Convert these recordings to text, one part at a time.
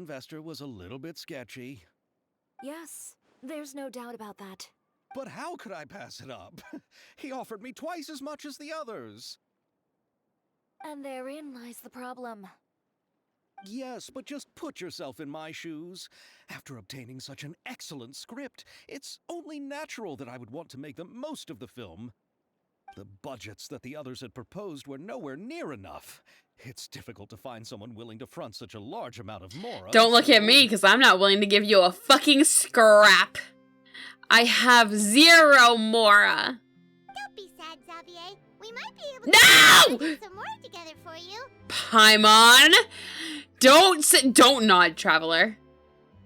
investor was a little bit sketchy. Yes, there's no doubt about that. But how could I pass it up? He offered me twice as much as the others. And therein lies the problem. Yes, but just put yourself in my shoes. After obtaining such an excellent script, it's only natural that I would want to make the most of the film. The budgets that the others had proposed were nowhere near enough. It's difficult to find someone willing to front such a large amount of mora. Don't look at me, because I'm not willing to give you a fucking scrap. I have 0 mora. Don't be sad, Xavier. We might be able No! to get some more together for you. Paimon! Don't nod, Traveler.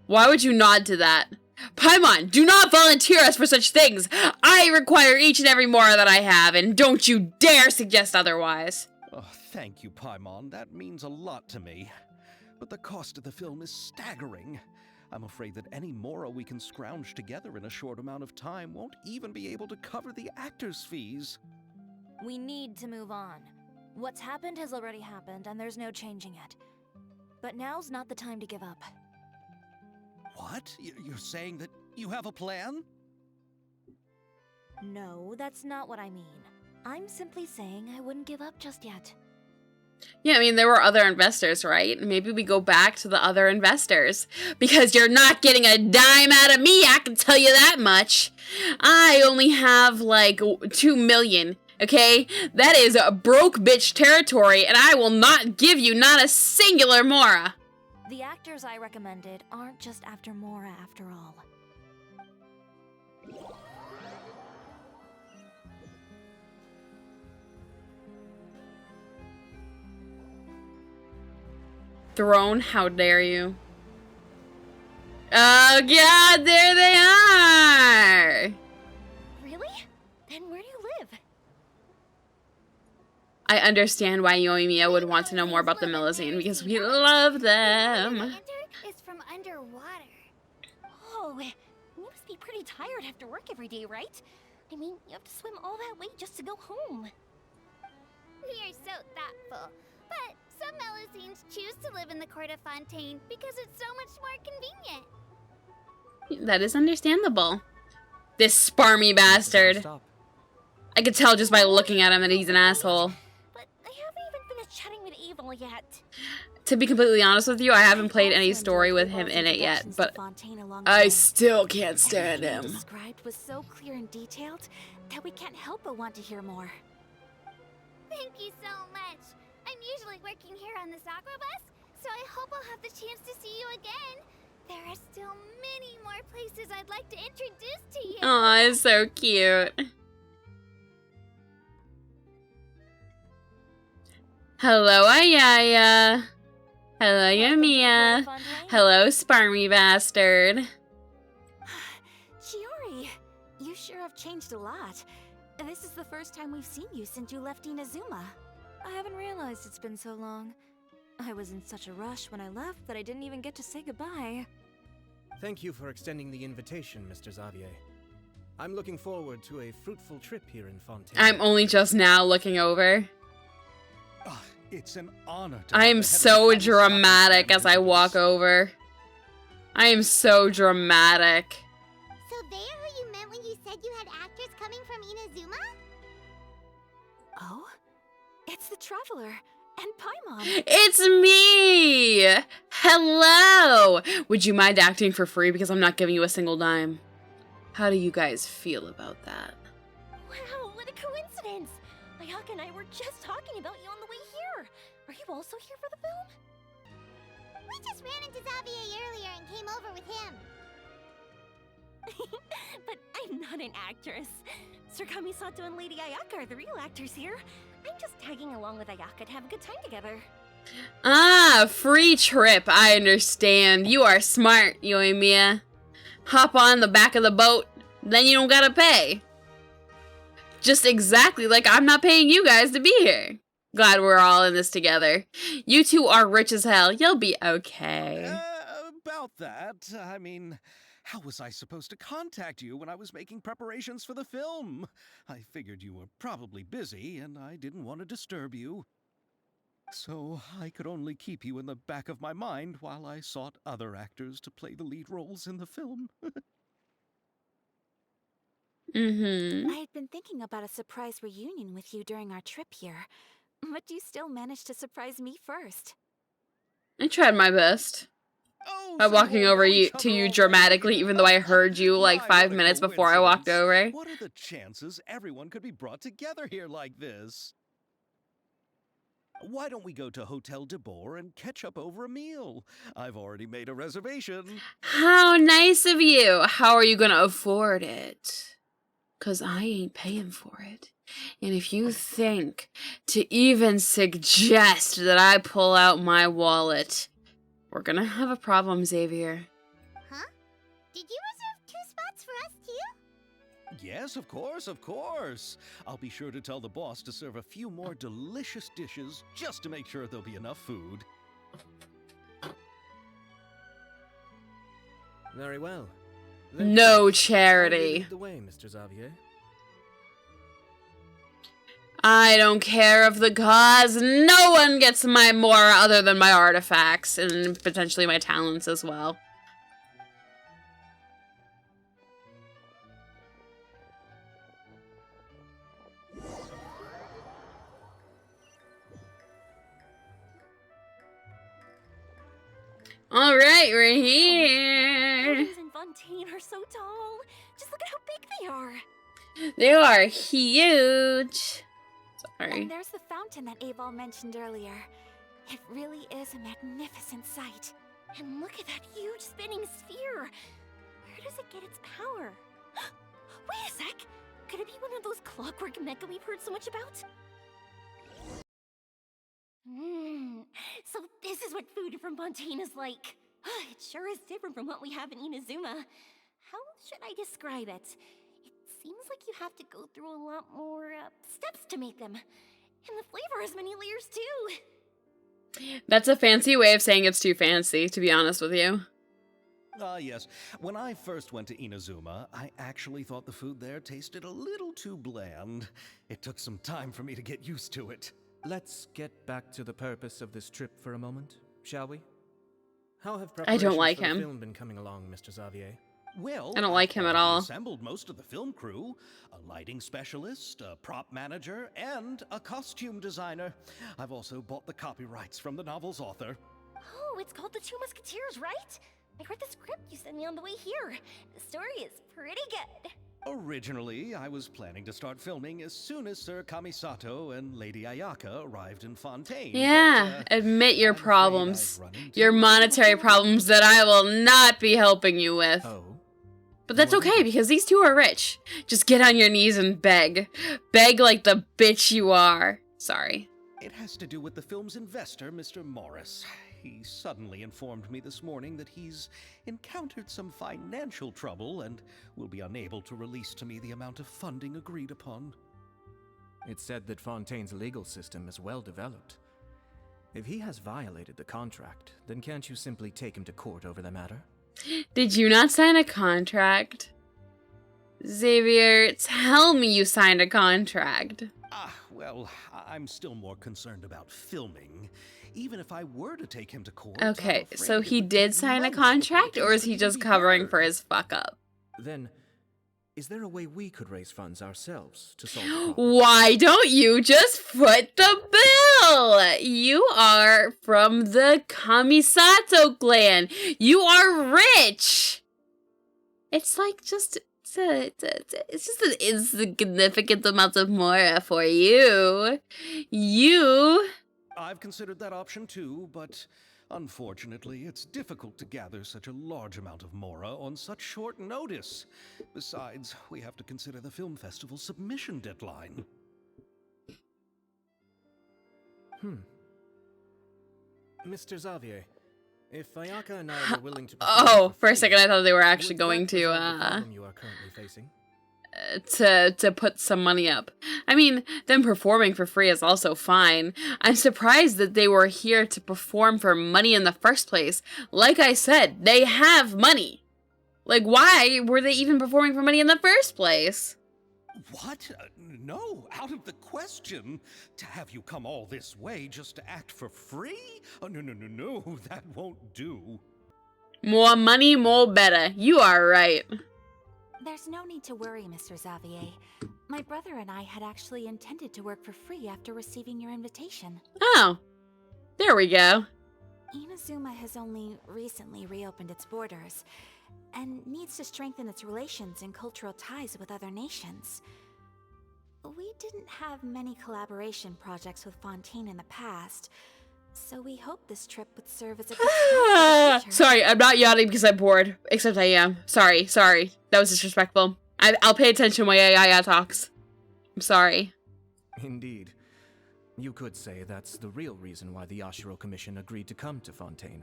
Why would you nod to that? Paimon, do not volunteer us for such things! I require each and every mora that I have, and don't you dare suggest otherwise. Oh, thank you, Paimon. That means a lot to me. But the cost of the film is staggering. I'm afraid that any mora we can scrounge together in a short amount of time won't even be able to cover the actors' fees. We need to move on. What's happened has already happened, and there's no changing it. But now's not the time to give up. What? You're saying that you have a plan? No, that's not what I mean. I'm simply saying I wouldn't give up just yet. Yeah, I mean, there were other investors, right? Maybe we go back to the other investors. Because you're not getting a dime out of me, I can tell you that much. I only have, like, 2 million, okay? That is a broke bitch territory, and I will not give you not a singular mora. The actors I recommended aren't just after mora after all. Throne, how dare you? Oh god, there they are! Really? Then where do you live? I understand why Yoimiya would want to know more about the Milazine, because we love them. Enter is from underwater. Oh, you must be pretty tired after work every day, right? I mean, you have to swim all that way just to go home. We are so thoughtful. But some Melusines choose to live in the court of Fontaine because it's so much more convenient. That is understandable. This sparmy bastard. I could tell just by looking at him that he's an asshole. But I haven't even finished chatting with Evil yet. To be completely honest with you, I haven't played any story with him in it yet, but I still can't stand him. Described was so clear and detailed that we can't help but want to hear more. Thank you so much. I'm usually working here on the Sakura bus, so I hope I'll have the chance to see you again. There are still many more places I'd like to introduce to you. Aw, it's so cute. Hello, Ayaya. Hello, Yoimiya. Hello, sparmy bastard. Chiori, you sure have changed a lot. This is the first time we've seen you since you left Inazuma. I haven't realized it's been so long. I was in such a rush when I left that I didn't even get to say goodbye. Thank you for extending the invitation, Mr. Xavier. I'm looking forward to a fruitful trip here in Fontaine. I'm only just now looking over. It's an honor to I am so dramatic as I walk over. I am so dramatic. So they are who you meant when you said you had actors coming from Inazuma? Oh? It's the Traveler and Paimon. It's me! Hello! Would you mind acting for free because I'm not giving you a single dime? How do you guys feel about that? Wow, what a coincidence! Ayaka and I were just talking about you on the way here. Are you also here for the film? We just ran into Xavier earlier and came over with him. But I'm not an actress. Sir Kamisato and Lady Ayaka are the real actors here. I'm just tagging along with Ayaka to have a good time together. Ah, free trip. I understand. You are smart, Yoimiya. Hop on the back of the boat, then you don't gotta pay. Just exactly like I'm not paying you guys to be here. Glad we're all in this together. You two are rich as hell. You'll be okay. About that, I mean, how was I supposed to contact you when I was making preparations for the film? I figured you were probably busy, and I didn't want to disturb you. So I could only keep you in the back of my mind while I sought other actors to play the lead roles in the film. Mm-hmm. I had been thinking about a surprise reunion with you during our trip here, but you still managed to surprise me first. I tried my best Oh, by so you walking all over know each to other you already? dramatically, even though I heard you like My, 5 what a minutes before I walked coincidence. over. What are the chances everyone could be brought together here like this? Why don't we go to Hotel de Boer and catch up over a meal? I've already made a reservation. How nice of you. How are you gonna afford it? 'Cause I ain't paying for it. And if you think to even suggest that I pull out my wallet, we're gonna have a problem, Xavier. Huh? Did you reserve 2 spots for us too? Yes, of course, of course. I'll be sure to tell the boss to serve a few more delicious dishes just to make sure there'll be enough food. Very well. Then No please, charity. lead the way, Mr. Xavier. I don't care of the cause. No one gets my Mora other than my artifacts and potentially my talents as well. All right, we're here. Buildings in Fontaine are so tall. Just look at how big they are. They are huge. Sorry. And there's the fountain that Aval mentioned earlier. It really is a magnificent sight. And look at that huge spinning sphere. Where does it get its power? Wait a sec. Could it be one of those clockwork mecha we've heard so much about? So this is what food from Fontaine is like. It sure is different from what we have in Inazuma. How should I describe it? It seems like you have to go through a lot more steps to make them. And the flavor has many layers too. That's a fancy way of saying it's too fancy, to be honest with you. Yes. When I first went to Inazuma, I actually thought the food there tasted a little too bland. It took some time for me to get used to it. Let's get back to the purpose of this trip for a moment, shall we? How have I don't preparations like for the him. film been coming along, Mr. Xavier? Well, I don't like him at all. I've assembled most of the film crew, a lighting specialist, a prop manager, and a costume designer. I've also bought the copyrights from the novel's author. Oh, it's called The Two Musketeers, right? I read the script you sent me on the way here. The story is pretty good. Originally, I was planning to start filming as soon as Sir Kamisato and Lady Ayaka arrived in Fontaine. Yeah, but, admit your I'm afraid problems. I've run into Your a monetary little problems that I will not be helping you with. Oh? But that's What is okay, it? because these two are rich. Just get on your knees and beg. Beg like the bitch you are. Sorry. It has to do with the film's investor, Mr. Morris. He suddenly informed me this morning that he's encountered some financial trouble and will be unable to release to me the amount of funding agreed upon. It's said that Fontaine's legal system is well developed. If he has violated the contract, then can't you simply take him to court over the matter? Did you not sign a contract? Xavier, tell me you signed a contract. Well, I'm still more concerned about filming. Even if I were to take him to court, Okay, I'm afraid so it he would did take sign a months before contract, the or case is could he even just be covering heard. for his fuck up? Then, is there a way we could raise funds ourselves to solve the problem? Why don't you just foot the bill? You are from the Kamisato clan. You are rich. It's like just it's just an insignificant amount of mora for you. I've considered that option too, but unfortunately, it's difficult to gather such a large amount of mora on such short notice. Besides, we have to consider the film festival's submission deadline. Mr. Xavier, if Ayaka and I were willing to... Oh, for a free, second I thought they were actually would going that to resolve the problem you are currently facing? to put some money up. I mean, them performing for free is also fine. I'm surprised that they were here to perform for money in the first place. Like I said, they have money. Like, why were they even performing for money in the first place? What? No, out of the question. To have you come all this way just to act for free? Oh, no, that won't do. More money, more better. You are right. There's no need to worry, Mr. Xavier. My brother and I had actually intended to work for free after receiving your invitation. Oh, there we go. Inazuma has only recently reopened its borders, and needs to strengthen its relations and cultural ties with other nations. We didn't have many collaboration projects with Fontaine in the past, so we hope this trip would serve as a good start for the future. Sorry, I'm not yawning because I'm bored. Except I am. Sorry. That was disrespectful. I'll pay attention when Yaya talks. I'm sorry. Indeed. You could say that's the real reason why the Yashiro Commission agreed to come to Fontaine.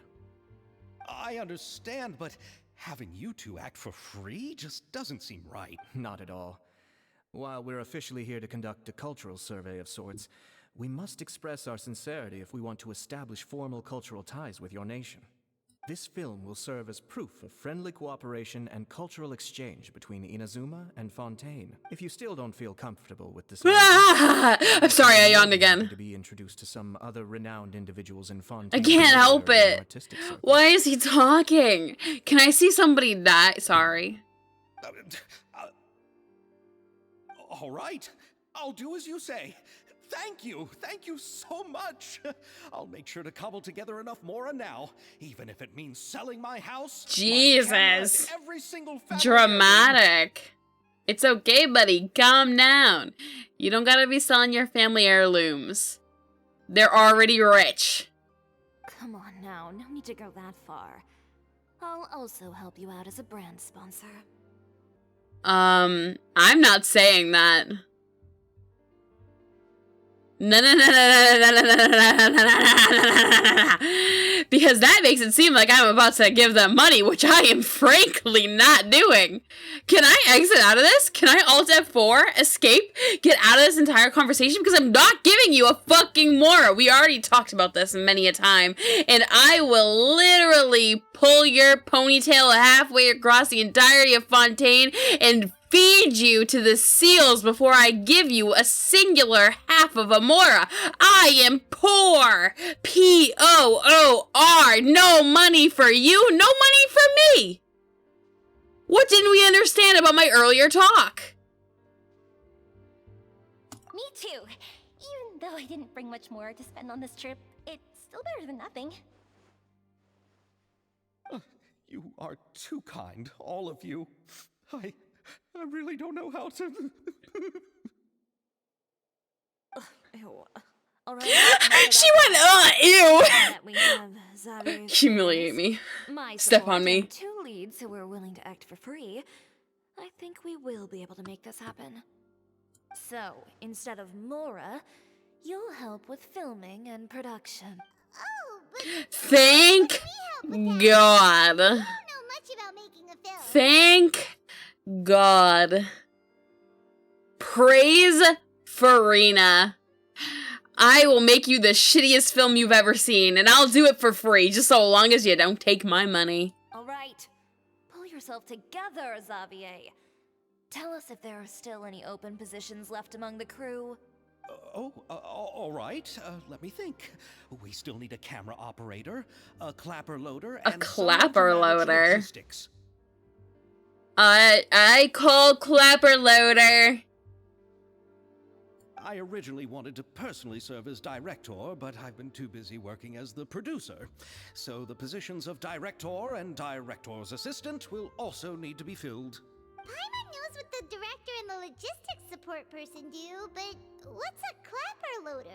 I understand, but having you two act for free just doesn't seem right. Not at all. While we're officially here to conduct a cultural survey of sorts, we must express our sincerity if we want to establish formal cultural ties with your nation. This film will serve as proof of friendly cooperation and cultural exchange between Inazuma and Fontaine. If you still don't feel comfortable with this, I'm sorry, I yawned again. To be introduced to some other renowned individuals in Fontaine. I can't help it. Artistic circles. Why is he talking? Can I see somebody die? Sorry. All right, I'll do as you say. Thank you so much. I'll make sure to cobble together enough Mora now, even if it means selling my house. Jesus. My cameras, every single family Dramatic. It's okay, buddy. Calm down. You don't gotta be selling your family heirlooms. They're already rich. Come on now, no need to go that far. I'll also help you out as a brand sponsor. I'm not saying that. No. Because that makes it seem like I'm about to give them money, which I am frankly not doing. Can I exit out of this? Can I Alt F4, escape, get out of this entire conversation? Because I'm not giving you a fucking Mora. We already talked about this many a time. And I will literally pull your ponytail halfway across the entirety of Fontaine and feed you to the seals before I give you a singular half of a Mora. I am poor. P-O-O-R. No money for you, no money for me. What didn't we understand about my earlier talk? Me too. Even though I didn't bring much more to spend on this trip, it's still better than nothing. You are too kind, all of you. I really don't know how to. Ew. All right. She went, ew. That we have Xavier's Humiliate me. my Step support on me. and 2 leads who are willing to act for free. I think we will be able to make this happen. So, instead of Mora, you'll help with filming and production. Oh, but Thank God. I don't know much about making a film. Thank God. Praise Farina. I will make you the shittiest film you've ever seen, and I'll do it for free, just so long as you don't take my money. All right. Pull yourself together, Xavier. Tell us if there are still any open positions left among the crew. All right. Let me think. We still need a camera operator, a clapper loader, A and clapper someone to manage the loader. logistics. I call clapper loader. I originally wanted to personally serve as director, but I've been too busy working as the producer. So the positions of director and director's assistant will also need to be filled. Paimon knows what the director and the logistics support person do, but what's a clapper loader?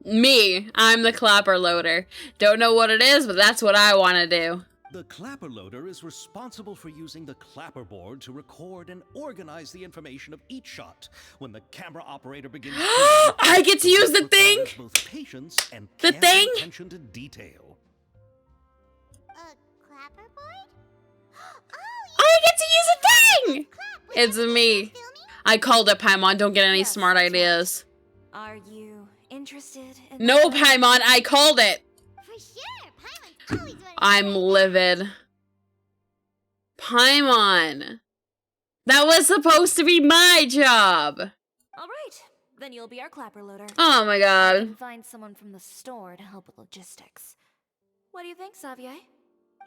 Me, I'm the clapper loader. Don't know what it is, but that's what I want to do. The clapper loader is responsible for using the clapper board to record and organize the information of each shot. When the camera operator begins I get to use the thing? requires both patience and The careful thing? attention to detail. A clapper board? I get to use a thing! Clap, It's me. filming? I called it, Paimon. Don't get any Yes, smart that's right. ideas. Are you interested in No, that? Paimon, I called it. For sure, Paimon's always running. I'm livid. Paimon. That was supposed to be my job. All right, then you'll be our clapper loader. Oh my I god. can find someone from the store to help with logistics. What do you think, Xavier?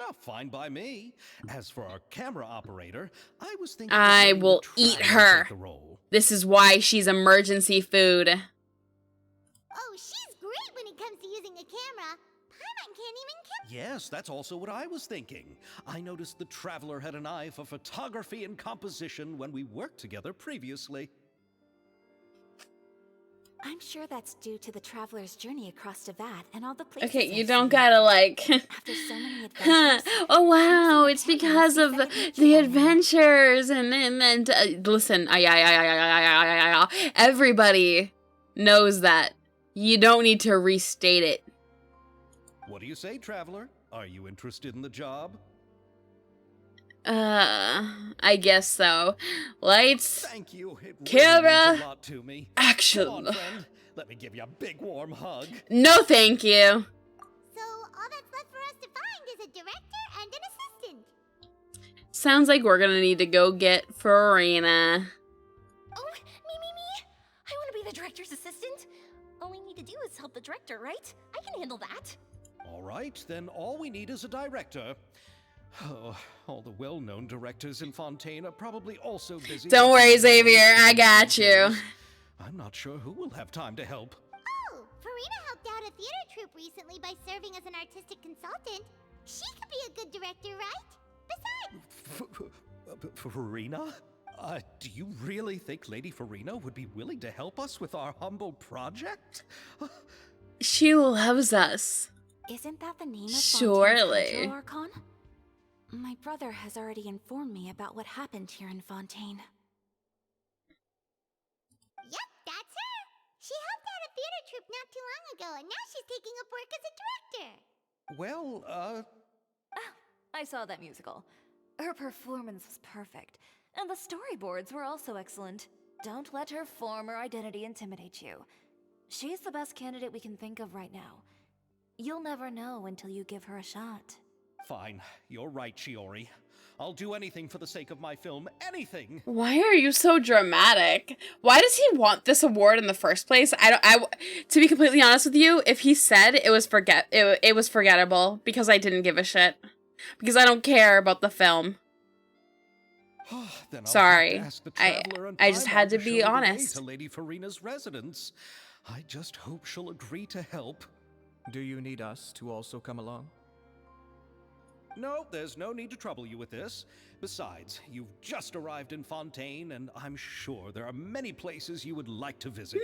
Oh, fine by me. As for our camera operator, I was thinking. I of letting the will eat traveler her. take the role. This is why she's emergency food. Oh, she's great when it comes to using a camera. Paimon can't even kill. Yes, that's also what I was thinking. I noticed the traveler had an eye for photography and composition when we worked together previously. I'm sure that's due to the traveler's journey across Teyvat and all the places. Okay, you they've don't seen. gotta like. After so many adventures. Oh wow, I'm it's seeing because of second nature the by now. adventures and listen, everybody knows that. You don't need to restate it. What do you say, traveler? Are you interested in the job? I guess so. Lights, Thank you. It really camera, means a lot to me. action. Come on, friend. Let me give you a big warm hug. No, thank you. So all that's left for us to find is a director and an assistant. Sounds like we're gonna need to go get Farina. Oh, me. I want to be the director's assistant. All we need to do is help the director, right? I can handle that. All right, then all we need is a director. Oh, all the well-known directors in Fontaine are probably also busy. Don't worry, Xavier, I got you. I'm not sure who will have time to help. Oh, Farina helped out a theater troupe recently by serving as an artistic consultant. She could be a good director, right? Besides, Farina? Do you really think Lady Farina would be willing to help us with our humble project? She loves us. Isn't that the name of Surely. Fontaine's Hydro Archon? My brother has already informed me about what happened here in Fontaine. yep, that's her. She helped out a theater troupe not too long ago, and now she's taking up work as a director. Well, I saw that musical. Her performance was perfect, and the storyboards were also excellent. Don't let her former identity intimidate you. She's the best candidate we can think of right now. You'll never know until you give her a shot. fine. You're right, Chiori. I'll do anything for the sake of my film. Anything! Why are you so dramatic? Why does he want this award in the first place? To be completely honest with you, if he said it was it was forgettable because I didn't give a shit. Because I don't care about the film. Then I'll Sorry. have to ask the traveler and I just Paimon had to show be me the way honest. to Lady Farina's residence. I just hope she'll agree to help. Do you need us to also come along? No, there's no need to trouble you with this. Besides, you've just arrived in Fontaine, and I'm sure there are many places you would like to visit.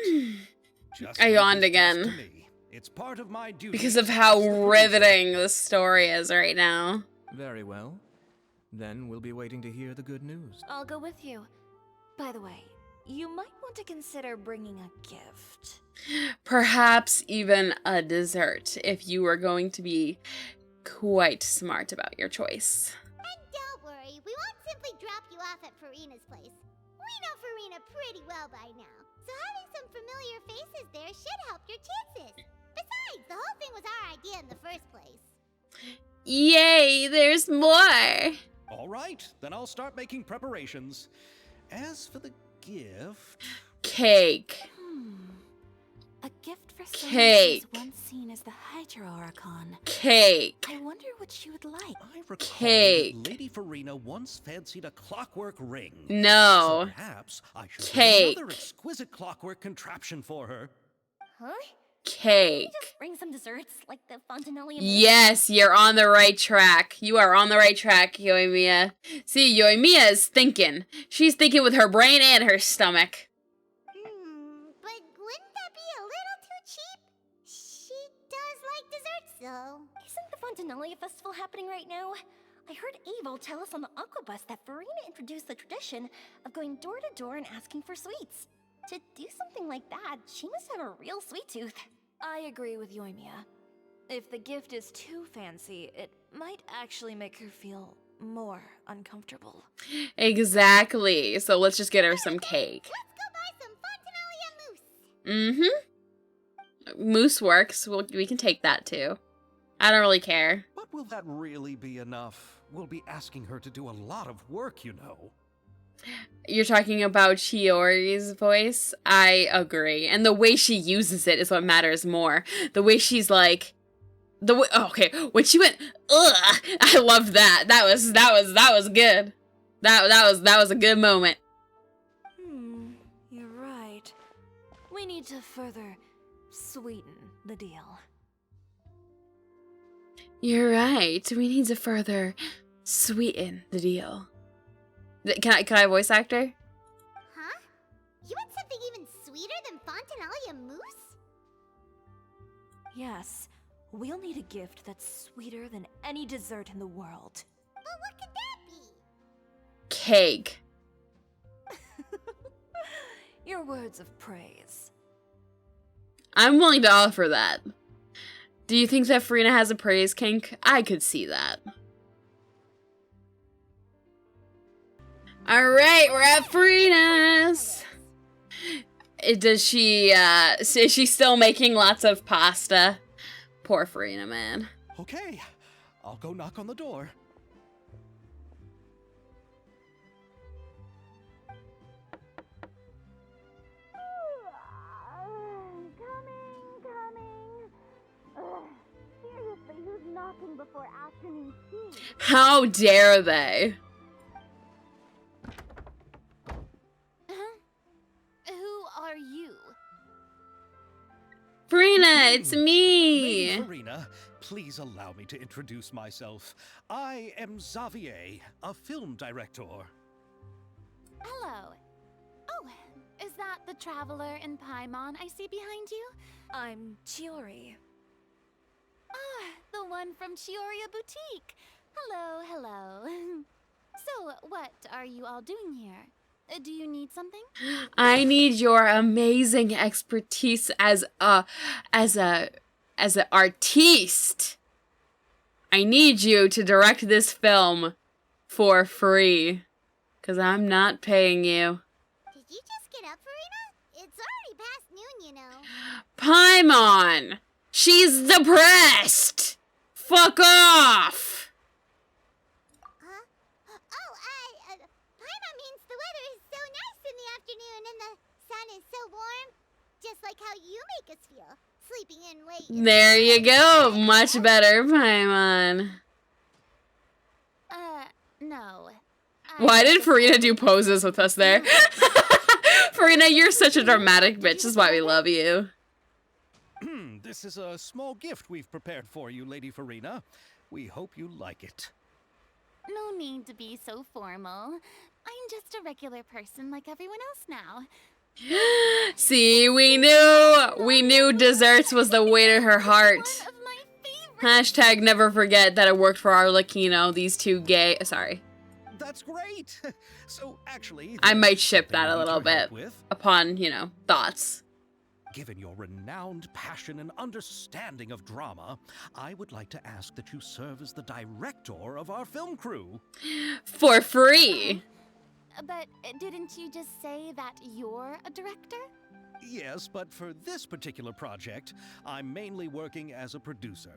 Just I leave yawned this again. to me. It's part of my duty Because of as how the producer. riveting the story is right now. Very well. Then we'll be waiting to hear the good news. I'll go with you. By the way, you might want to consider bringing a gift. Perhaps even a dessert if you were going to be quite smart about your choice. And don't worry, we won't simply drop you off at Farina's place. We know Farina pretty well by now, so having some familiar faces there should help your chances. Besides, the whole thing was our idea in the first place. Yay, there's more! All right, then I'll start making preparations. As for the gift... Cake. A gift for someone Cake. who was once seen as the Hydro Archon. Cake. I wonder what she would like. I recall Cake. that Lady Farina once fancied a clockwork ring. No. So perhaps I should Cake. get another exquisite clockwork contraption for her. Huh? Cake. Just bring some desserts, like the Fontanelli. Yes, you're on the right track. You are on the right track, Yoimiya. See, Yoimiya is thinking. She's thinking with her brain and her stomach. But wouldn't that be a little too cheap? She does like desserts, though. Isn't the Fontanelli festival happening right now? I heard Abel tell us on the Aquabus that Farina introduced the tradition of going door to door and asking for sweets. To do something like that, she must have a real sweet tooth. I agree with Yoimiya. If the gift is too fancy, it might actually make her feel more uncomfortable. Exactly. So let's just get her some cake. Let's go buy some Fontanelli mousse. Mousse works. We can take that too. I don't really care. But will that really be enough? We'll be asking her to do a lot of work, you know. You're talking about Chiori's voice? I agree. And the way she uses it is what matters more. The way she's like, when she went, ugh, I loved that. That was good. That was a good moment. You're right. We need to further sweeten the deal. You're right. We need to further sweeten the deal. Can I voice actor? Huh? You want something even sweeter than Fontinalia mousse? Yes, we'll need a gift that's sweeter than any dessert in the world. But what could that be? Cake. Your words of praise. I'm willing to offer that. Do you think that Farina has a praise kink? I could see that. Alright, we're at Farina's. Is she still making lots of pasta? Poor Farina, man. Okay, I'll go knock on the door. Seriously, who's knocking before afternoon tea? How dare they? Who are you? Farina, it's Lady me. Farina, please allow me to introduce myself. I am Xavier, a film director. Hello. Oh, is that the traveler in Paimon I see behind you? I'm Chiori. Ah, the one from Chiori Boutique. Hello, hello. So, what are you all doing here? Do you need something? I need your amazing expertise as an artiste. I need you to direct this film for free, 'cause I'm not paying you. Did you just get up, Farina? It's already past noon, you know. Paimon! She's depressed! Fuck off! Huh? Oh, Paimon means the weather is so nice in the afternoon and the sun is so warm. Just like how you make us feel, sleeping in late. There you go. Much better, Paimon. No. Why did Farina do poses with us there? Farina, you're such a dramatic bitch. This is why we love you. This is a small gift we've prepared for you, Lady Farina. We hope you like it. No need to be so formal. I'm just a regular person like everyone else now. See, we knew desserts was the way to her heart. One of my favorites. Hashtag never forget that it worked for Arlecchino, these two gay, sorry. That's great. So actually, I might there's ship something that a I need little your help bit. with. Upon, thoughts. Given your renowned passion and understanding of drama, I would like to ask that you serve as the director of our film crew. For free. But didn't you just say that you're a director? Yes, but for this particular project, I'm mainly working as a producer.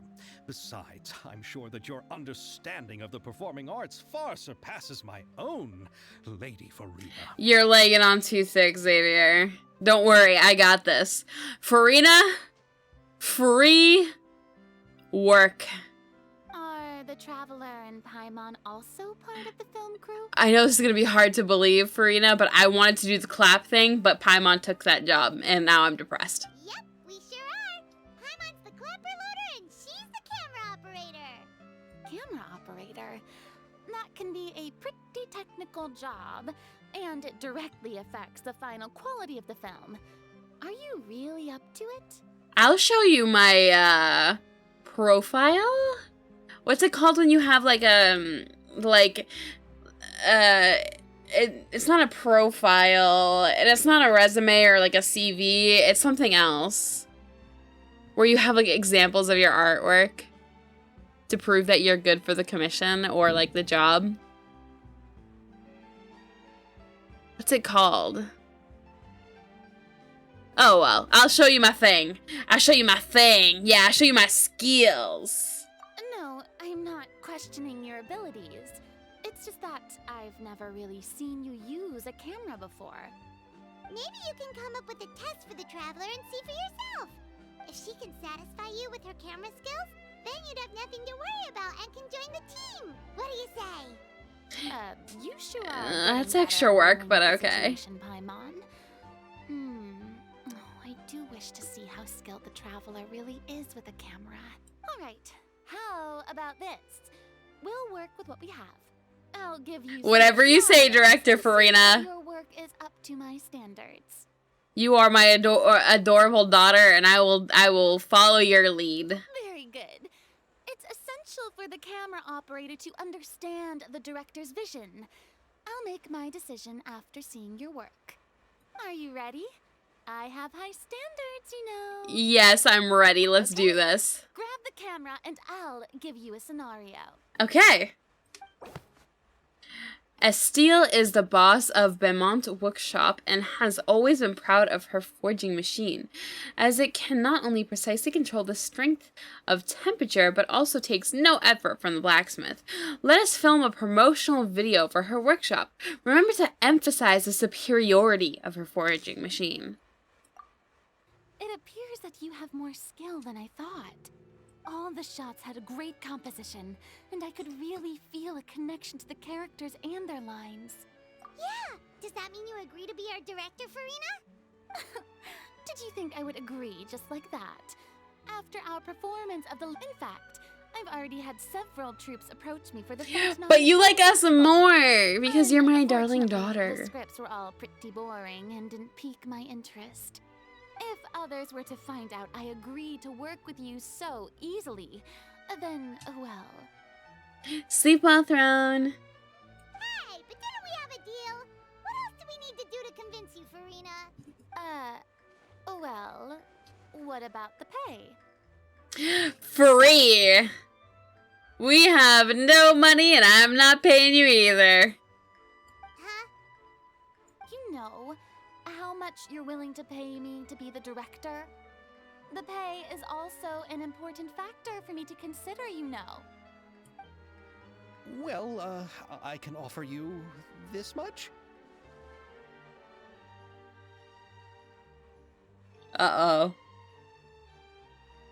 Besides, I'm sure that your understanding of the performing arts far surpasses my own, Lady Farina. You're laying it on too thick, Xavier. Don't worry, I got this. Farina, free work. Are the Traveler and Paimon also part of the film crew? I know this is going to be hard to believe, Farina, but I wanted to do the clap thing, but Paimon took that job, and now I'm depressed. Yep, we sure are. Paimon's the clapper loader and she's the camera operator. Camera operator? That can be a pretty technical job, and it directly affects the final quality of the film. Are you really up to it? I'll show you my, profile? What's it called when you have, it's not a profile, and it's not a resume or, a CV, it's something else. Where you have, examples of your artwork to prove that you're good for the commission or, the job. What's it called? Oh, well, I'll show you my thing. I'll show you my thing. Yeah, I'll show you my skills. No, I'm not questioning your abilities. It's just that I've never really seen you use a camera before. Maybe you can come up with a test for the Traveler and see for yourself. If she can satisfy you with her camera skills, then you'd have nothing to worry about and can join the team. What do you say? You sure are. That's getting extra better at work, handling but the okay. situation, Paimon. Oh, I do wish to see how skilled the Traveler really is with a camera. All right, how about this? We'll work with what we have. I'll give you Whatever you say, some Director tips and see if Farina. Your work is up to my standards. You are my adorable daughter, and I will follow your lead. Very good. It's essential for the camera operator to understand the director's vision. I'll make my decision after seeing your work. Are you ready? I have high standards, you know. Yes, I'm ready. Let's do this. Grab the camera and I'll give you a scenario. Okay. Estelle is the boss of Beaumont Workshop and has always been proud of her forging machine, as it can not only precisely control the strength of temperature, but also takes no effort from the blacksmith. Let us film a promotional video for her workshop. Remember to emphasize the superiority of her forging machine. It appears that you have more skill than I thought. All the shots had a great composition, and I could really feel a connection to the characters and their lines. Yeah! Does that mean you agree to be our director, Farina? Did you think I would agree just like that? After our performance of the... In fact, I've already had several troops approach me for the first But you like us nomination. more because you're my darling Unfortunately, daughter. The scripts were all pretty boring and didn't pique my interest. If others were to find out I agreed to work with you so easily, then, well... Sleep well, Throne. Hey, but didn't we have a deal? What else do we need to do to convince you, Farina? Well, what about the pay? Free. We have no money and I'm not paying you either. Huh? You know how much you're willing to pay me to be the director? The pay is also an important factor for me to consider, you know. Well, I can offer you this much? Uh-oh.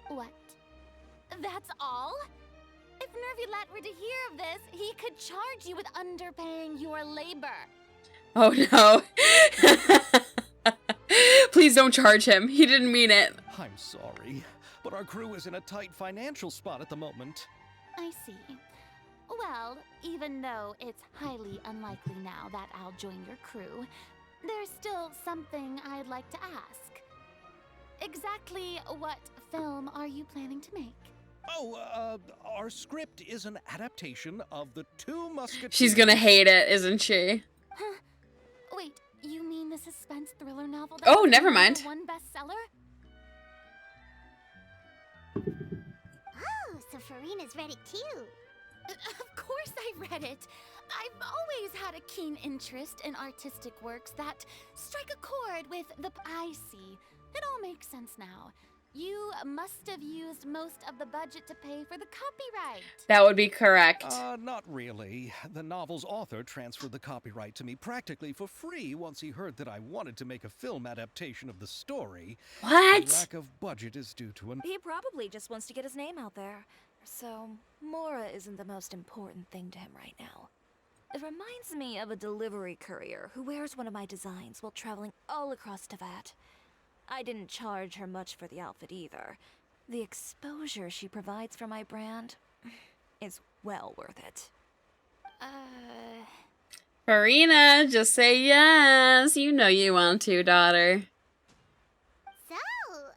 What? That's all? If Nervilat were to hear of this, he could charge you with underpaying your labor. Oh no. Please don't charge him. He didn't mean it. I'm sorry, but our crew is in a tight financial spot at the moment. I see. Well, even though it's highly unlikely now that I'll join your crew, there's still something I'd like to ask. Exactly what film are you planning to make? Oh, our script is an adaptation of the Two Muskets. She's gonna hate it, isn't she? Huh? Wait, you mean the suspense thriller novel that Oh, was never the mind. #1 bestseller? Oh, so Farina's read it too. Of course I read it. I've always had a keen interest in artistic works that strike a chord with the... I see. It all makes sense now. You must have used most of the budget to pay for the copyright. That would be correct. Not really. The novel's author transferred the copyright to me practically for free once he heard that I wanted to make a film adaptation of the story. The What? lack of budget is due to an... He probably just wants to get his name out there. So, Mora isn't the most important thing to him right now. It reminds me of a delivery courier who wears one of my designs while traveling all across Teyvat. I didn't charge her much for the outfit either. The exposure she provides for my brand is well worth it. Farina, just say yes. You know you want to, daughter. So,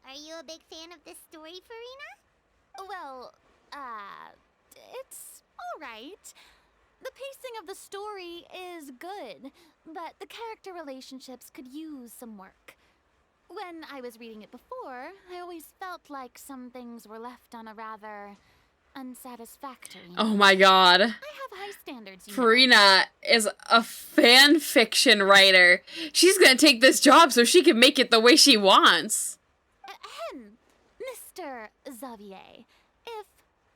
are you a big fan of this story, Farina? Well, it's alright. The pacing of the story is good, but the character relationships could use some work. When I was reading it before, I always felt like some things were left on a rather unsatisfactory note. Oh my god. I have high standards, you know. Farina is a fan fiction writer. She's gonna take this job so she can make it the way she wants. Mr. Xavier, if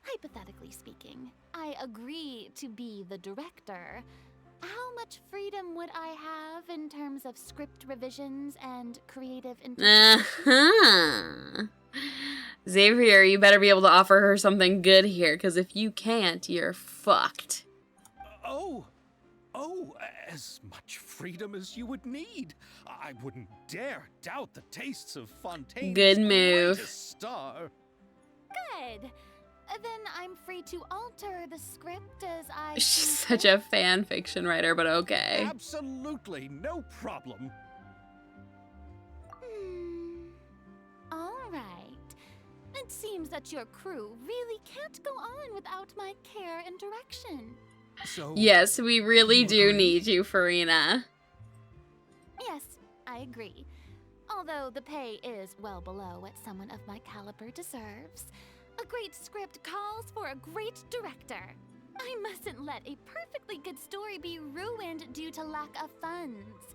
hypothetically speaking, I agree to be the director, how much freedom would I have in terms of script revisions and creative interpretation? Uh-huh. Xavier, you better be able to offer her something good here, because if you can't, you're fucked. Oh, as much freedom as you would need. I wouldn't dare doubt the tastes of Fontaine's Good move. greatest star. Good. Then I'm free to alter the script as I She's see such fit. a fan fiction writer, but okay. Absolutely, no problem. All right. It seems that your crew really can't go on without my care and direction. So, Yes, we really You do agree? need you, Farina. Yes, I agree. Although the pay is well below what someone of my caliber deserves. A great script calls for a great director. I mustn't let a perfectly good story be ruined due to lack of funds.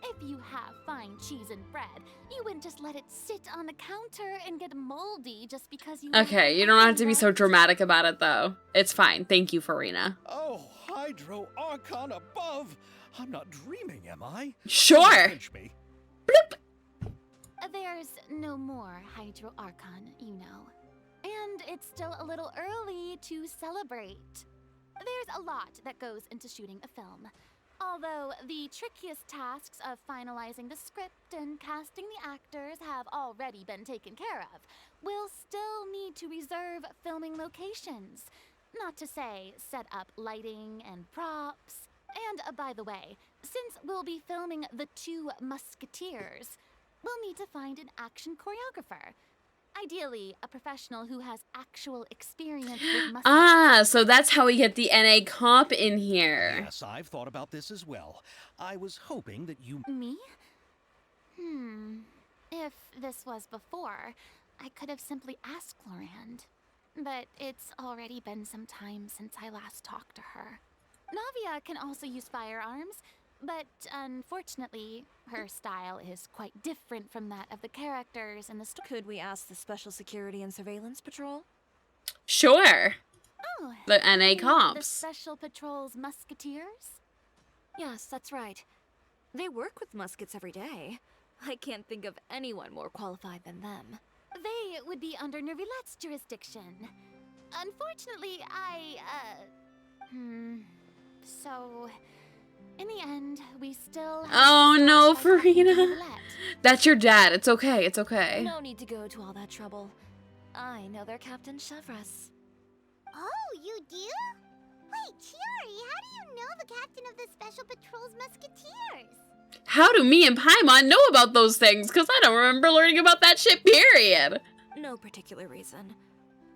If you have fine cheese and bread, you wouldn't just let it sit on the counter and get moldy just because you want Okay, it you don't have to be right. so dramatic about it, though. It's fine. Thank you, Farina. oh, Hydro Archon above. I'm not dreaming, am I? Sure. Pinch me. There's no more Hydro Archon, you know. And it's still a little early to celebrate. There's a lot that goes into shooting a film. Although the trickiest tasks of finalizing the script and casting the actors have already been taken care of, we'll still need to reserve filming locations. Not to say set up lighting and props. And by the way, since we'll be filming the 2 Musketeers, we'll need to find an action choreographer. Ideally, a professional who has actual experience with muskets. Ah, so that's how we get the NA comp in here. Yes, I've thought about this as well. I was hoping that you... Me? If this was before, I could have simply asked Florand. But it's already been some time since I last talked to her. Navia can also use firearms, but unfortunately, her style is quite different from that of the characters in the story. Could we ask the Special Security and Surveillance Patrol? Sure. Oh, The NA the cops. Special Patrol's Musketeers? Yes, that's right. They work with muskets every day. I can't think of anyone more qualified than them. They would be under Nervilette's jurisdiction. Unfortunately, So, in the end, we still have Oh to no, start by talking to Farina. Nervilette. That's your dad. It's okay. It's okay. No need to go to all that trouble. I know their Captain Chevres. Oh, you do? Wait, Chiori, how do you know the captain of the Special Patrol's Musketeers? How do me and Paimon know about those things? Because I don't remember learning about that shit, period. No particular reason.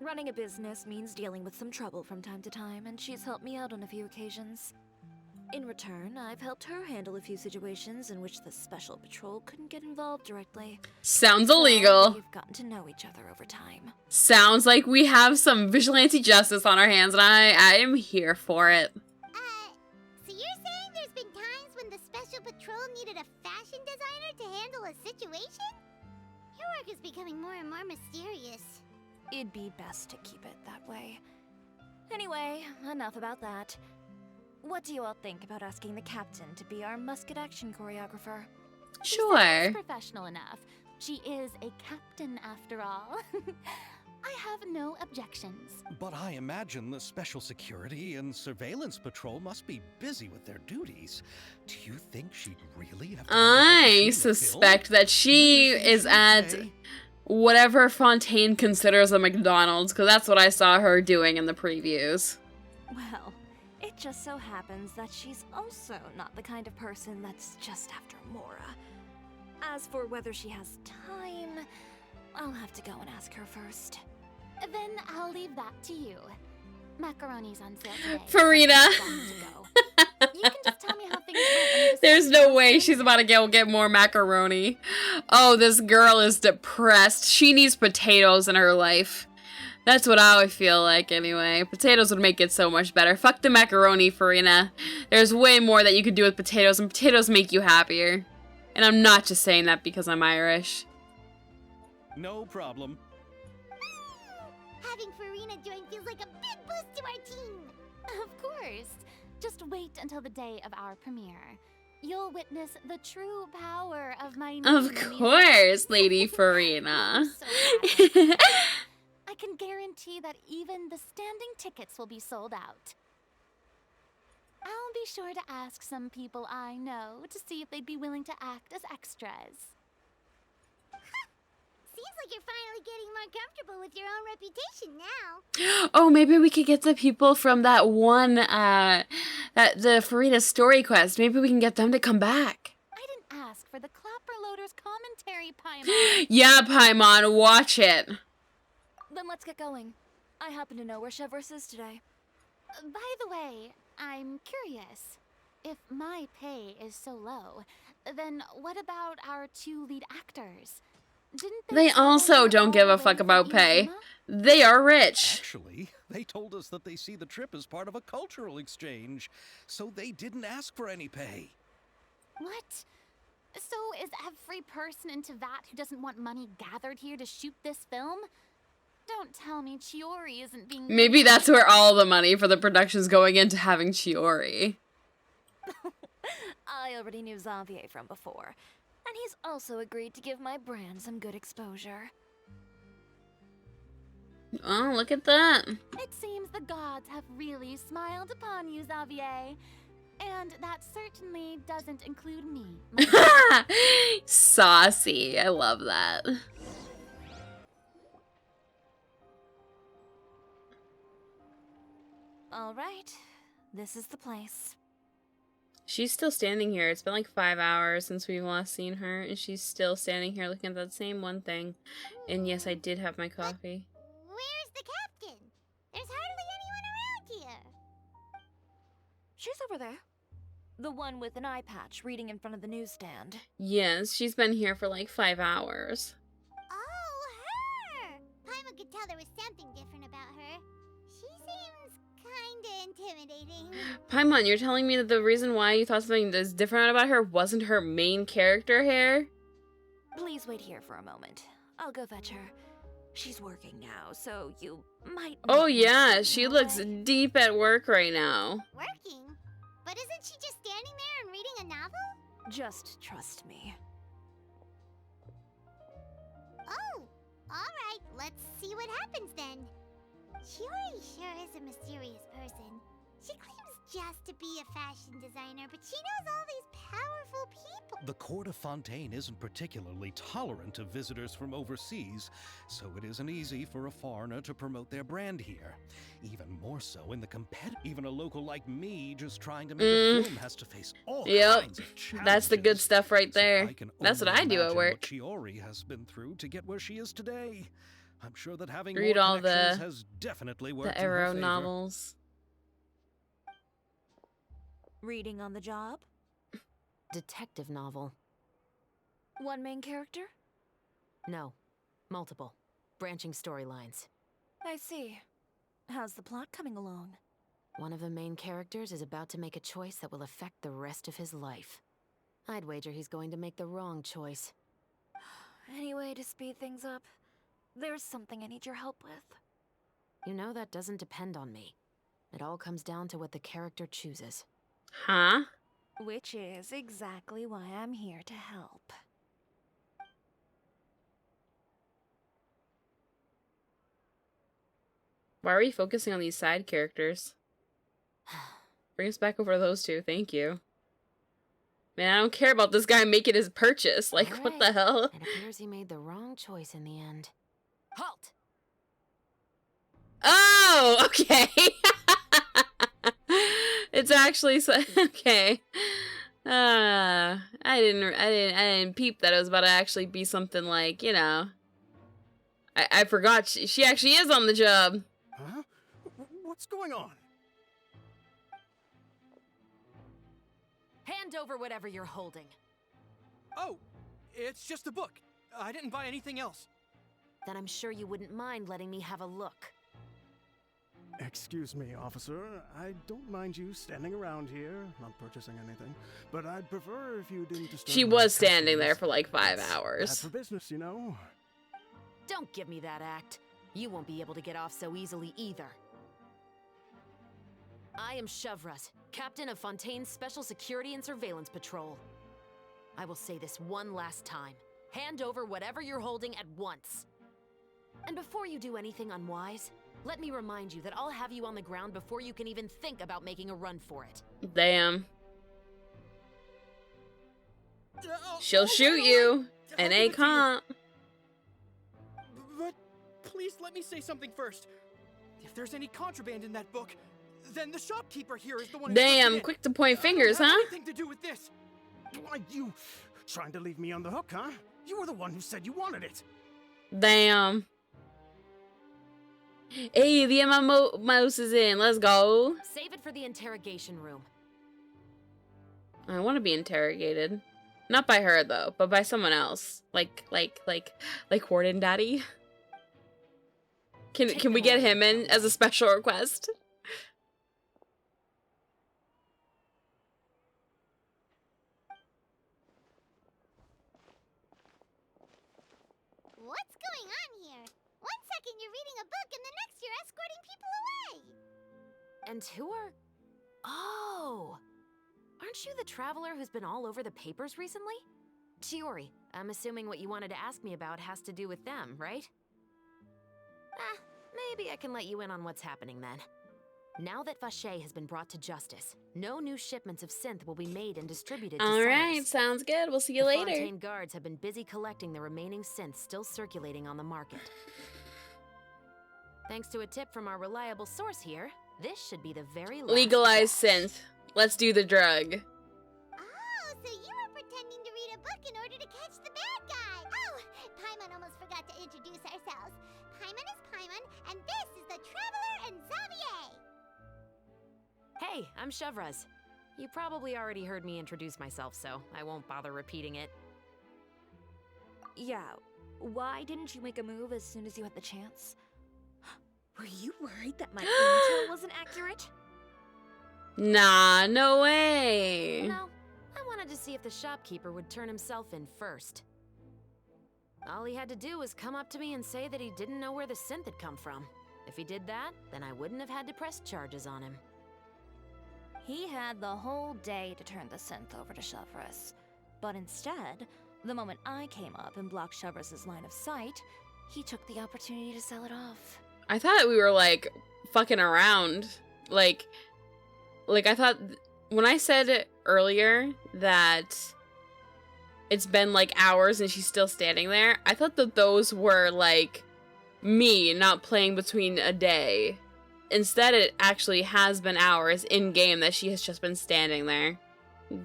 Running a business means dealing with some trouble from time to time, and she's helped me out on a few occasions. In return, I've helped her handle a few situations in which the Special Patrol couldn't get involved directly. Sounds So illegal. we've gotten to know each other over time. Sounds like we have some vigilante justice on our hands, and I am here for it. So you're saying there's been times when the Special Patrol needed a fashion designer to handle a situation? Your work is becoming more and more mysterious. It'd be best to keep it that way. Anyway, enough about that. What do you all think about asking the captain to be our musket action choreographer? Sure. Sounds professional enough. She is a captain after all. I have no objections. But I imagine the Special Security and Surveillance Patrol must be busy with their duties. Do you think she'd really have time to I shoot a film? suspect that she Everything is she'd at say? whatever Fontaine considers a McDonald's, because that's what I saw her doing in the previews. Well, it just so happens that she's also not the kind of person that's just after Mora. As for whether she has time, I'll have to go and ask her first. Then I'll leave that to you. Macaroni's on sale today. Farina. so I'm ready to go. You can just tell me how things went when you There's decide no to way go she's in. about to get more macaroni. Oh, this girl is depressed. She needs potatoes in her life. That's what I would feel like anyway. Potatoes would make it so much better. Fuck the macaroni, Farina. There's way more that you could do with potatoes, and potatoes make you happier. And I'm not just saying that because I'm Irish. No problem. Having Farina arena joint feels like a big boost to our team. Of course. Just wait until the day of our premiere. You'll witness the true power of my Of name. course, Lady Farina. So glad. I can guarantee that even the standing tickets will be sold out. I'll be sure to ask some people I know to see if they'd be willing to act as extras. Seems like you're finally getting more comfortable with your own reputation now. Oh, maybe we could get the people from that one, the Farina story quest. Maybe we can get them to come back. I didn't ask for the Clapper Loaders commentary, Paimon. Yeah, Paimon, watch it. Then let's get going. I happen to know where Chevrolet is today. By the way, I'm curious. If my pay is so low, then what about our 2 lead actors? Didn't They also all don't give go a fuck away about from pay. Inazuma? They are rich. Actually, they told us that they see the trip as part of a cultural exchange, so they didn't ask for any pay. What? So is every person in Teyvat who doesn't want money gathered here to shoot this film? Don't tell me Chiori isn't being... Maybe that's where all the money for the production's going into having Chiori. I already knew Xavier from before, and he's also agreed to give my brand some good exposure. Oh, look at that. It seems the gods have really smiled upon you, Xavier. And that certainly doesn't include me. Saucy. I love that. All right, this is the place. She's still standing here. It's been like 5 hours since we've last seen her, and she's still standing here looking at that same one thing. And yes, I did have my coffee. Where's the captain? There's hardly anyone around here. She's over there. The one with an eye patch reading in front of the newsstand. Yes, she's been here for like 5 hours. Oh, her! Paimon could tell there was something different about her. She seems kinda intimidating. Paimon, you're telling me that the reason why you thought something is different about her wasn't her main character hair? Please wait here for a moment. I'll go fetch her. She's working now, so you might... Oh not yeah, want to she see looks her away. deep at work right now. Working? But isn't she just standing there and reading a novel? Just trust me. Oh, alright, let's see what happens then. Chiori sure is a mysterious person. She claims just to be a fashion designer, but she knows all these powerful people. The court of Fontaine isn't particularly tolerant of visitors from overseas, so it isn't easy for a foreigner to promote their brand here. Even more so in the Even a local like me just trying to make a film has to face all kinds of challenges. That's the good stuff right So there. I can That's what only I do at imagine work. What Chiori has been through to get where she is today. I'm sure that having Read more all connections the- has definitely worked The in her Arrow favor. novels. Reading on the job? Detective novel. One main character? No. Multiple. Branching storylines. I see. How's the plot coming along? One of the main characters is about to make a choice that will affect the rest of his life. I'd wager he's going to make the wrong choice. Any way to speed things up? There's something I need your help with. You know that doesn't depend on me. It all comes down to what the character chooses. Huh? Which is exactly why I'm here to help. Why are we focusing on these side characters? Bring us back over to those two, thank you. Man, I don't care about this guy making his purchase. Like, All what the right. hell? It appears he made the wrong choice in the end. Halt! Oh, okay. It's actually okay. I didn't peep that it was about to actually be something like, you know. I forgot she actually is on the job. Huh? What's going on? Hand over whatever you're holding. Oh, it's just a book. I didn't buy anything else. Then I'm sure you wouldn't mind letting me have a look. Excuse me, officer. I don't mind you standing around here, not purchasing anything, but I'd prefer if you didn't disturb She my was standing there customers. for like 5 It's bad hours. for business, you know. Don't give me that act. You won't be able to get off so easily either. I am Chevraz, captain of Fontaine's Special Security and Surveillance Patrol. I will say this one last time. Hand over whatever you're holding at once. And before you do anything unwise, let me remind you that I'll have you on the ground before you can even think about making a run for it. Damn. She'll shoot you, and they can't. But please let me say something first. If there's any contraband in that book, then the shopkeeper here is the one who took Damn, it in. quick to point fingers, I don't huh? have anything to do with this. Why, you trying to leave me on the hook, huh? You were the one who said you wanted it. Damn. Hey, the mouse is in. Let's go. Save it for the interrogation room. I want to be interrogated. Not by her, though, but by someone else. Like Warden Daddy. Can we get him in as a special request? What's going on here? One second you're reading a book and the next you're escorting people away. And who are... Oh! Aren't you the traveler who's been all over the papers recently? Chiori, I'm assuming what you wanted to ask me about has to do with them, right? Maybe I can let you in on what's happening then. Now that Vache has been brought to justice, no new shipments of synth will be made and distributed to Alright, sellers. sounds good. We'll see you The later. Fontaine guards have been busy collecting the remaining synths still circulating on the market. Thanks to a tip from our reliable source here, this should be the very last Legalized batch. synth. Let's do the drug. Oh, so you were pretending to read a book in order to catch the bad guy. Oh, Paimon almost forgot to introduce ourselves. Paimon is Paimon, and this is the Traveler and Xavier. Hey, I'm Chevraz. You probably already heard me introduce myself, so I won't bother repeating it. Yeah, why didn't you make a move as soon as you had the chance? Were you worried that my intel wasn't accurate? Nah, no way. No, I wanted to see if the shopkeeper would turn himself in first. All he had to do was come up to me and say that he didn't know where the synth had come from. If he did that, then I wouldn't have had to press charges on him. He had the whole day to turn the synth over to Chevraz. But instead, the moment I came up and blocked Chevraz's line of sight, he took the opportunity to sell it off. I thought we were, like, fucking around. Like I thought... When I said earlier that it's been, like, hours and she's still standing there, I thought that those were, like, me not playing between a day. Instead, it actually has been hours in-game that she has just been standing there.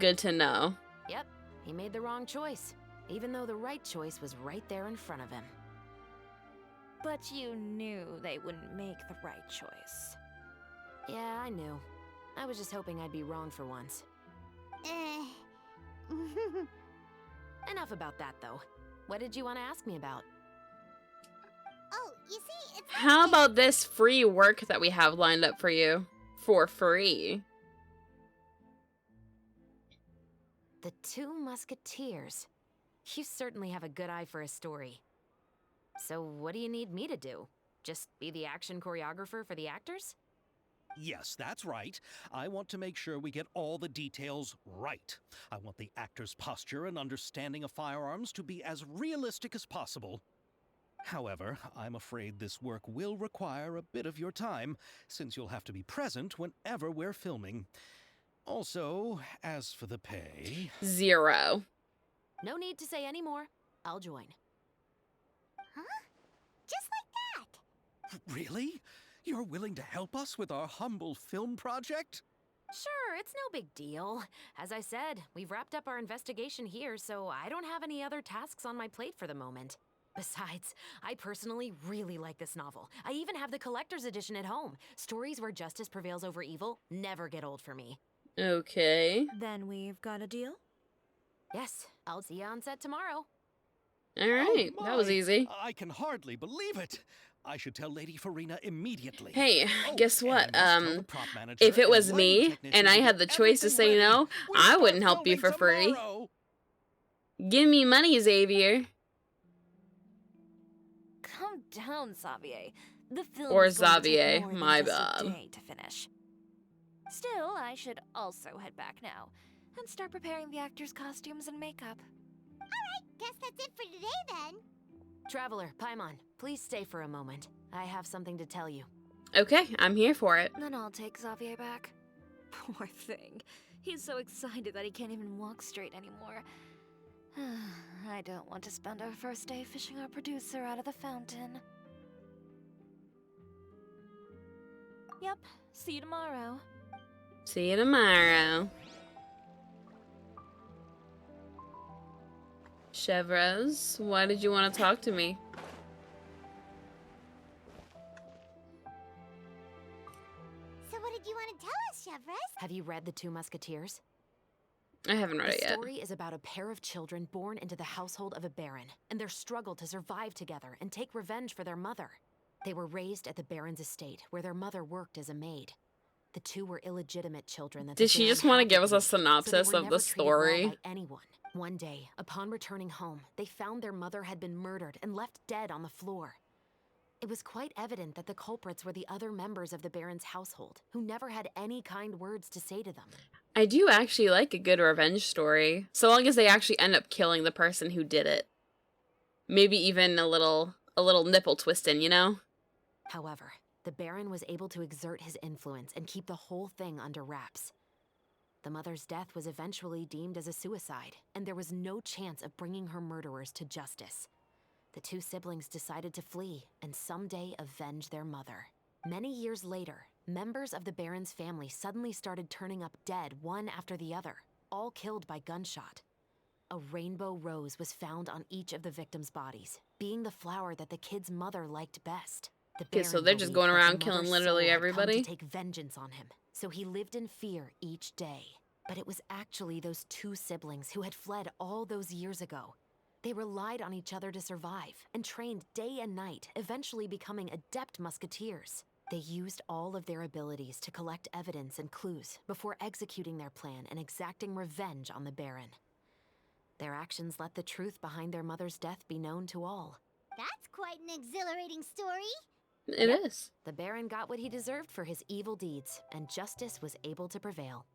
Good to know. Yep, he made the wrong choice, even though the right choice was right there in front of him. But you knew they wouldn't make the right choice. Yeah, I knew. I was just hoping I'd be wrong for once. Enough about that, though. What did you want to ask me about? Oh, you see, it's How about this free work that we have lined up for you? For free. The Two Musketeers. You certainly have a good eye for a story. So what do you need me to do? Just be the action choreographer for the actors? Yes, that's right. I want to make sure we get all the details right. I want the actor's posture and understanding of firearms to be as realistic as possible. However, I'm afraid this work will require a bit of your time, since you'll have to be present whenever we're filming. Also, as for the pay... 0. No need to say any more. I'll join. Huh? Just like that? Really? You're willing to help us with our humble film project? Sure, it's no big deal. As I said, we've wrapped up our investigation here, so I don't have any other tasks on my plate for the moment. Besides, I personally really like this novel. I even have the collector's edition at home. Stories where justice prevails over evil never get old for me. Okay. Then we've got a deal? Yes, I'll see you on set tomorrow. Alright, Oh that was my! easy. I can hardly believe it. I should tell Lady Farina immediately. Hey, Oh, guess and what? I must tell the prop manager If it and was lighting me, technician and I to had get the choice to everything say ready. no, We I start wouldn't help you filming for free. tomorrow. Give me money, Xavier. Come down, Xavier. The film Or is going to take Xavier, more than my just bad. a day to finish. Still, I should also head back now and start preparing the actors' costumes and makeup. Guess that's it for today then. Traveler, Paimon, please stay for a moment. I have something to tell you. Okay, I'm here for it. Then I'll take Xavier back. Poor thing. He's so excited that he can't even walk straight anymore. I don't want to spend our first day fishing our producer out of the fountain. Yep, see you tomorrow. See you tomorrow. Chevres, why did you want to talk to me? So what did you want to tell us, Chevres? Have you read The Two Musketeers? I haven't read The it yet. story is about a pair of children born into the household of a baron and their struggle to survive together and take revenge for their mother. They were raised at the baron's estate, where their mother worked as a maid. The two were illegitimate children that the Did she baron just want to had give us a raised, so they synopsis were of never the treated well story? by anyone. One day, upon returning home, they found their mother had been murdered and left dead on the floor. It was quite evident that the culprits were the other members of the baron's household, who never had any kind words to say to them. I do actually like a good revenge story, so long as they actually end up killing the person who did it. Maybe even a little nipple twisting, you know? However, the baron was able to exert his influence and keep the whole thing under wraps. The mother's death was eventually deemed as a suicide, and there was no chance of bringing her murderers to justice. The two siblings decided to flee and someday avenge their mother. Many years later, members of the baron's family suddenly started turning up dead one after the other, all killed by gunshot. A rainbow rose was found on each of the victims' bodies, being the flower that the kid's mother liked best. The Okay, so Baron they're just believed going that the around killing mother's literally soul had come everybody? to take vengeance on him, so he lived in fear each day. But it was actually those two siblings who had fled all those years ago. They relied on each other to survive and trained day and night, eventually becoming adept musketeers. They used all of their abilities to collect evidence and clues before executing their plan and exacting revenge on the Baron. Their actions let the truth behind their mother's death be known to all. That's quite an exhilarating story. It is. The Baron got what he deserved for his evil deeds, and justice was able to prevail.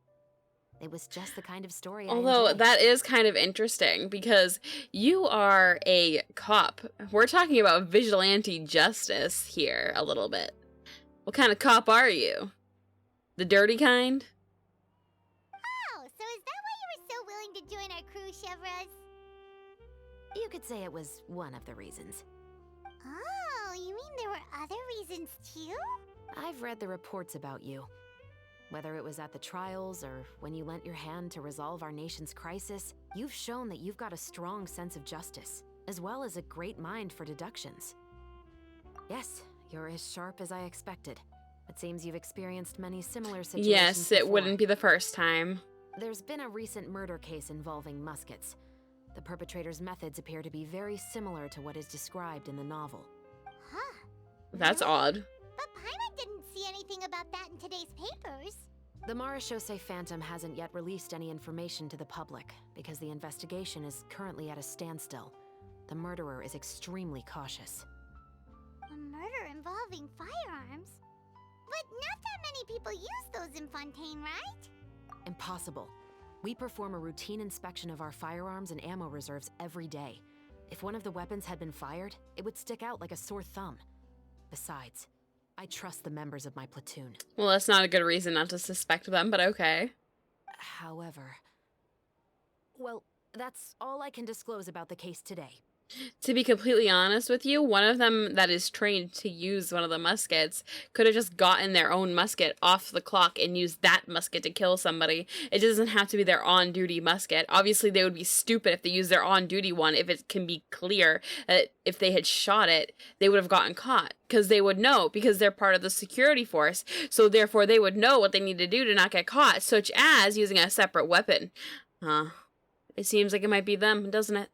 It was just the kind of story I Although enjoy. that is kind of interesting because you are a cop. We're talking about vigilante justice here a little bit. What kind of cop are you? The dirty kind? Oh, so is that why you were so willing to join our crew, Chevres? You could say it was one of the reasons. Oh, you mean there were other reasons too? I've read the reports about you. Whether it was at the trials or when you lent your hand to resolve our nation's crisis, you've shown that you've got a strong sense of justice, as well as a great mind for deductions. Yes, you're as sharp as I expected. It seems you've experienced many similar situations Yes, it before. wouldn't be the first time. There's been a recent murder case involving Muskets. The perpetrator's methods appear to be very similar to what is described in the novel. Huh. That's odd. But Paimon didn't see anything about that in today's papers. The Marechaussee Phantom hasn't yet released any information to the public because the investigation is currently at a standstill. The murderer is extremely cautious. A murder involving firearms? But not that many people use those in Fontaine, right? Impossible. We perform a routine inspection of our firearms and ammo reserves every day. If one of the weapons had been fired, it would stick out like a sore thumb. Besides, I trust the members of my platoon. Well, that's not a good reason not to suspect them, but okay. However, well, that's all I can disclose about the case today. To be completely honest with you, one of them that is trained to use one of the muskets could have just gotten their own musket off the clock and used that musket to kill somebody. It doesn't have to be their on-duty musket. Obviously, they would be stupid if they used their on-duty one if it can be clear that if they had shot it, they would have gotten caught. Because they would know, because they're part of the security force. So therefore, they would know what they need to do to not get caught, such as using a separate weapon. It seems like it might be them, doesn't it?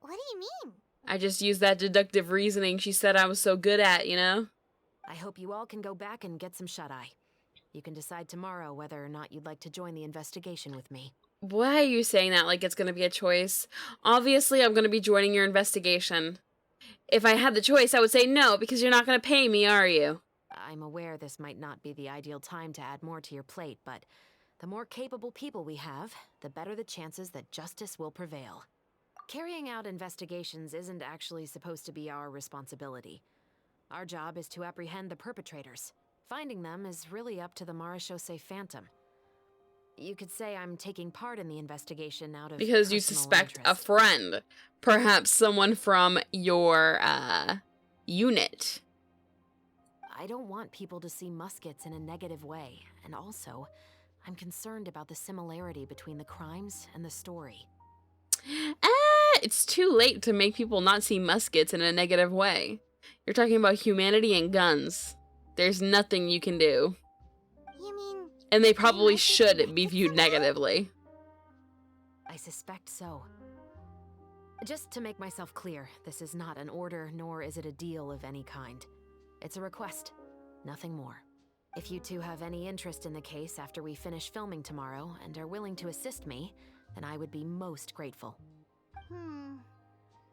What do you mean? I just used that deductive reasoning she said I was so good at, you know? I hope you all can go back and get some shut-eye. You can decide tomorrow whether or not you'd like to join the investigation with me. Why are you saying that like it's going to be a choice? Obviously, I'm going to be joining your investigation. If I had the choice, I would say no, because you're not going to pay me, are you? I'm aware this might not be the ideal time to add more to your plate, but the more capable people we have, the better the chances that justice will prevail. Carrying out investigations isn't actually supposed to be our responsibility. Our job is to apprehend the perpetrators. Finding them is really up to the Marechaussee Phantom. You could say I'm taking part in the investigation out of Because you personal suspect a interest. friend. Perhaps someone from your, unit. I don't want people to see Muskets in a negative way, and also, I'm concerned about the similarity between the crimes and the story. It's too late to make people not see Muskets in a negative way. You're talking about humanity and guns. There's nothing you can do. You mean... And they probably might think should be Muskets viewed somehow? negatively. I suspect so. Just to make myself clear, this is not an order, nor is it a deal of any kind. It's a request, nothing more. If you two have any interest in the case after we finish filming tomorrow and are willing to assist me, then I would be most grateful.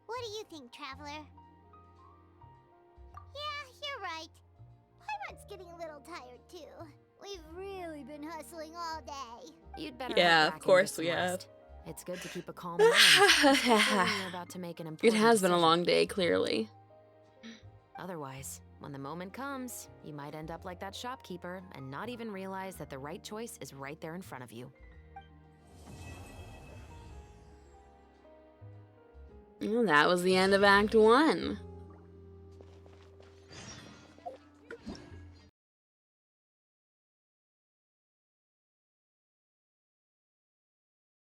What do you think, Traveler? Yeah, you're right. Pirate's getting a little tired, too. We've really been hustling all day. You'd better Yeah, head of back and course get some we have. rest. It's good to keep a calm mind, especially when you're about to make an It important has been a decision. long day, clearly. Otherwise, when the moment comes, you might end up like that shopkeeper and not even realize that the right choice is right there in front of you. Well, that was the end of Act 1.